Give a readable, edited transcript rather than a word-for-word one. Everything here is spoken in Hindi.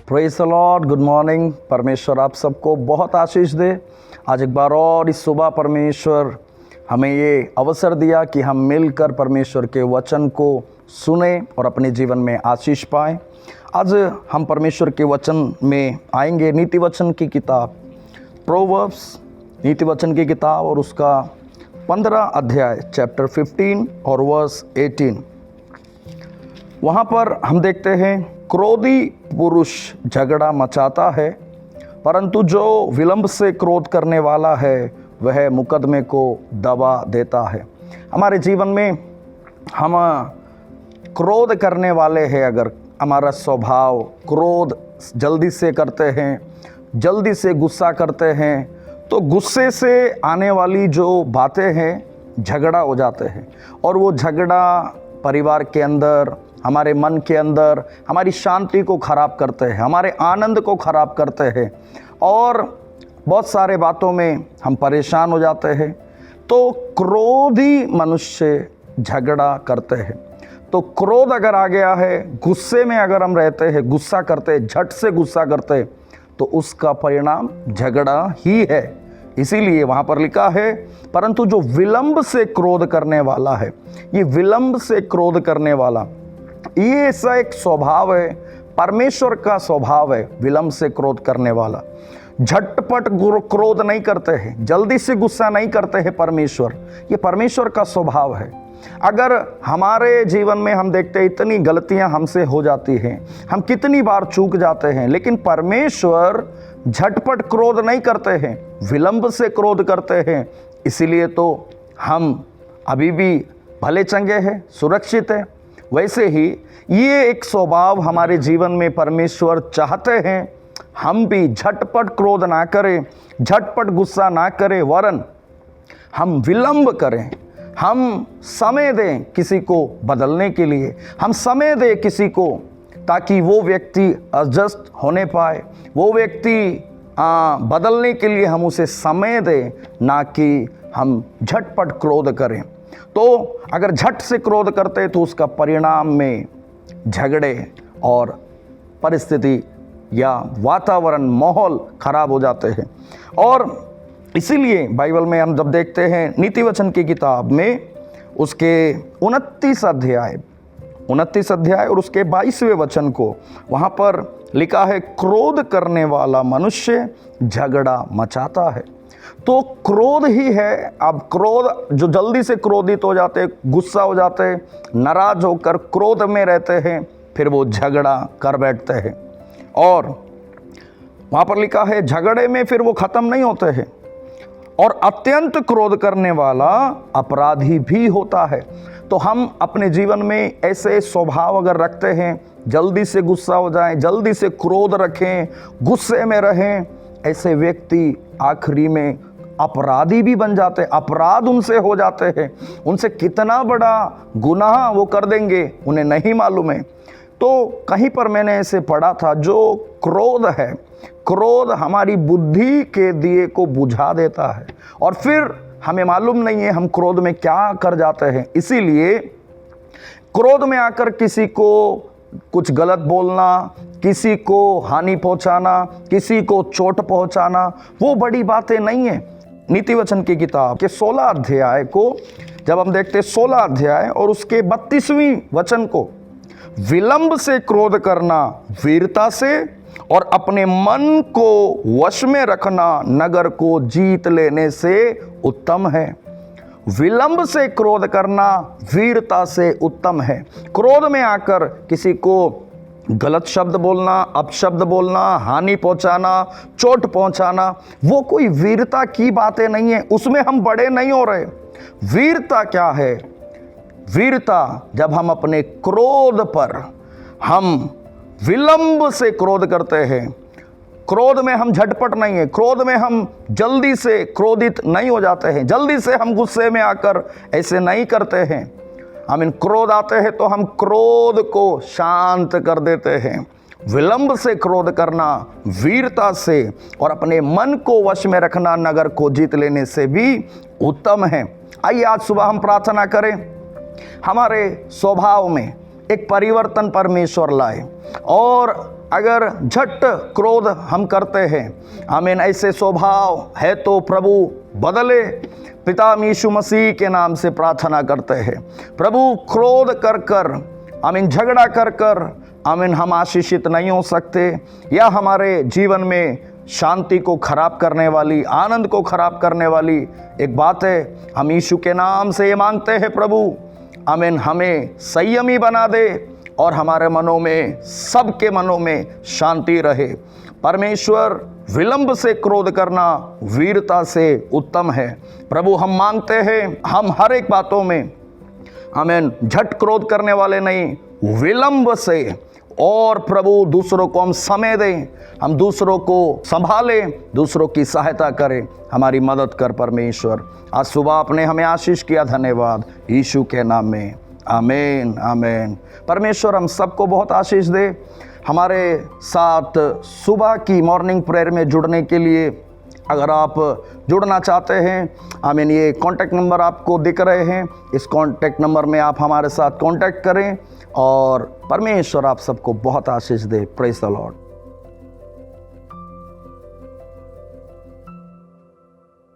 Praise the Lord, good morning. परमेश्वर आप सबको बहुत आशीष दे। आज एक बार और इस सुबह परमेश्वर हमें ये अवसर दिया कि हम मिलकर परमेश्वर के वचन को सुने और अपने जीवन में आशीष पाएं। आज हम परमेश्वर के वचन में आएंगे, नीति वचन की किताब प्रोवर्ब्स, नीति वचन की किताब और उसका 15 अध्याय चैप्टर 15 और वर्स 18। वहाँ पर हम देखते हैं, क्रोधी पुरुष झगड़ा मचाता है, परंतु जो विलंब से क्रोध करने वाला है वह मुकदमे को दबा देता है। हमारे जीवन में हम क्रोध करने वाले हैं, अगर हमारा स्वभाव क्रोध जल्दी से करते हैं, जल्दी से गुस्सा करते हैं, तो गुस्से से आने वाली जो बातें हैं झगड़ा हो जाते हैं और वो झगड़ा परिवार के अंदर, हमारे मन के अंदर हमारी शांति को ख़राब करते हैं, हमारे आनंद को ख़राब करते हैं और बहुत सारे बातों में हम परेशान हो जाते हैं। तो क्रोधी मनुष्य झगड़ा करते हैं। तो क्रोध अगर आ गया है, गुस्से में अगर हम रहते हैं, गुस्सा करते, झट से गुस्सा करते, तो उसका परिणाम झगड़ा ही है। इसीलिए वहाँ पर लिखा है, परंतु जो विलंब से क्रोध करने वाला है, ये विलंब से क्रोध करने वाला, ये ऐसा एक स्वभाव है, परमेश्वर का स्वभाव है विलंब से क्रोध करने वाला। झटपट क्रोध नहीं करते हैं, जल्दी से गुस्सा नहीं करते हैं परमेश्वर, ये परमेश्वर का स्वभाव है। अगर हमारे जीवन में हम देखते हैं इतनी गलतियां हमसे हो जाती हैं, हम कितनी बार चूक जाते हैं, लेकिन परमेश्वर झटपट क्रोध नहीं करते हैं, विलंब से क्रोध करते हैं। इसीलिए तो हम अभी भी भले चंगे हैं, सुरक्षित हैं। वैसे ही ये एक स्वभाव हमारे जीवन में परमेश्वर चाहते हैं, हम भी झटपट क्रोध ना करें, झटपट गुस्सा ना करें, वरन हम विलंब करें, हम समय दें किसी को बदलने के लिए, हम समय दें किसी को, ताकि वो व्यक्ति एडजस्ट होने पाए, वो व्यक्ति बदलने के लिए हम उसे समय दें, ना कि हम झटपट क्रोध करें। तो अगर झट से क्रोध करते तो उसका परिणाम में झगड़े और परिस्थिति या वातावरण, माहौल खराब हो जाते हैं। और इसीलिए बाइबल में हम जब देखते हैं नीति वचन की किताब में उसके 29 अध्याय और उसके 22वें वचन को, वहाँ पर लिखा है, क्रोध करने वाला मनुष्य झगड़ा मचाता है। तो क्रोध ही है। अब क्रोध, जो जल्दी से क्रोधित हो जाते, गुस्सा हो जाते, नाराज होकर क्रोध में रहते हैं, फिर वो झगड़ा कर बैठते हैं। और वहाँ पर लिखा है, झगड़े में फिर वो ख़त्म नहीं होते हैं और अत्यंत क्रोध करने वाला अपराधी भी होता है। तो हम अपने जीवन में ऐसे स्वभाव अगर रखते हैं, जल्दी से गुस्सा हो जाएं, जल्दी से क्रोध रखें, गुस्से में रहें, ऐसे व्यक्ति आखिरी में अपराधी भी बन जाते हैं, अपराध उनसे हो जाते हैं, उनसे कितना बड़ा गुनाह वो कर देंगे उन्हें नहीं मालूम है। तो कहीं पर मैंने ऐसे पढ़ा था, जो क्रोध है, क्रोध हमारी बुद्धि के दिए को बुझा देता है और फिर हमें मालूम नहीं है हम क्रोध में क्या कर जाते हैं। इसीलिए क्रोध में आकर किसी को कुछ गलत बोलना, किसी को हानि पहुंचाना, किसी को चोट पहुंचाना, वो बड़ी बातें नहीं है। नीति वचन की किताब के 16 अध्याय को जब हम देखते हैं, 16 अध्याय और उसके 32वें वचन को, विलंब से क्रोध करना वीरता से और अपने मन को वश में रखना नगर को जीत लेने से उत्तम है। विलंब से क्रोध करना वीरता से उत्तम है। क्रोध में आकर किसी को गलत शब्द बोलना, अपशब्द बोलना, हानि पहुंचाना, चोट पहुंचाना, वो कोई वीरता की बातें नहीं है, उसमें हम बड़े नहीं हो रहे। वीरता क्या है? वीरता जब हम अपने क्रोध पर हम विलंब से क्रोध करते हैं, क्रोध में हम झटपट नहीं है, क्रोध में हम जल्दी से क्रोधित नहीं हो जाते हैं, जल्दी से हम गुस्से में आकर ऐसे नहीं करते हैं। हम इन क्रोध आते हैं तो हम क्रोध को शांत कर देते हैं। विलंब से क्रोध करना वीरता से और अपने मन को वश में रखना नगर को जीत लेने से भी उत्तम है। आइए आज सुबह हम प्रार्थना करें। हमारे स्वभाव में एक परिवर्तन परमेश्वर लाए। और अगर झट क्रोध हम करते हैं, आमीन, ऐसे स्वभाव है तो प्रभु बदले। पिता यीशु मसीह के नाम से प्रार्थना करते हैं। प्रभु, क्रोध कर कर, आमीन, झगड़ा कर कर, आमीन, हम आशीषित नहीं हो सकते, या हमारे जीवन में शांति को खराब करने वाली, आनंद को खराब करने वाली एक बात है। हम यीशु के नाम से ये मांगते हैं प्रभु, आमीन, हमें संयमी बना दे और हमारे मनों में, सबके मनों में शांति रहे। परमेश्वर, विलंब से क्रोध करना वीरता से उत्तम है। प्रभु, हम मांगते हैं हम हर एक बातों में, आमीन, झट क्रोध करने वाले नहीं, विलंब से। और प्रभु, दूसरों को हम समय दें, हम दूसरों को संभालें, दूसरों की सहायता करें। हमारी मदद कर परमेश्वर। आज सुबह आपने हमें आशीष किया, धन्यवाद यीशु के नाम में, आमीन, आमीन। परमेश्वर हम सबको बहुत आशीष दे। हमारे साथ सुबह की मॉर्निंग प्रेयर में जुड़ने के लिए अगर आप जुड़ना चाहते हैं, आमीन, ये कॉन्टैक्ट नंबर आपको दिख रहे हैं, इस कॉन्टैक्ट नंबर में आप हमारे साथ कॉन्टैक्ट करें। और परमेश्वर आप सबको बहुत आशीष दे। Praise the Lord.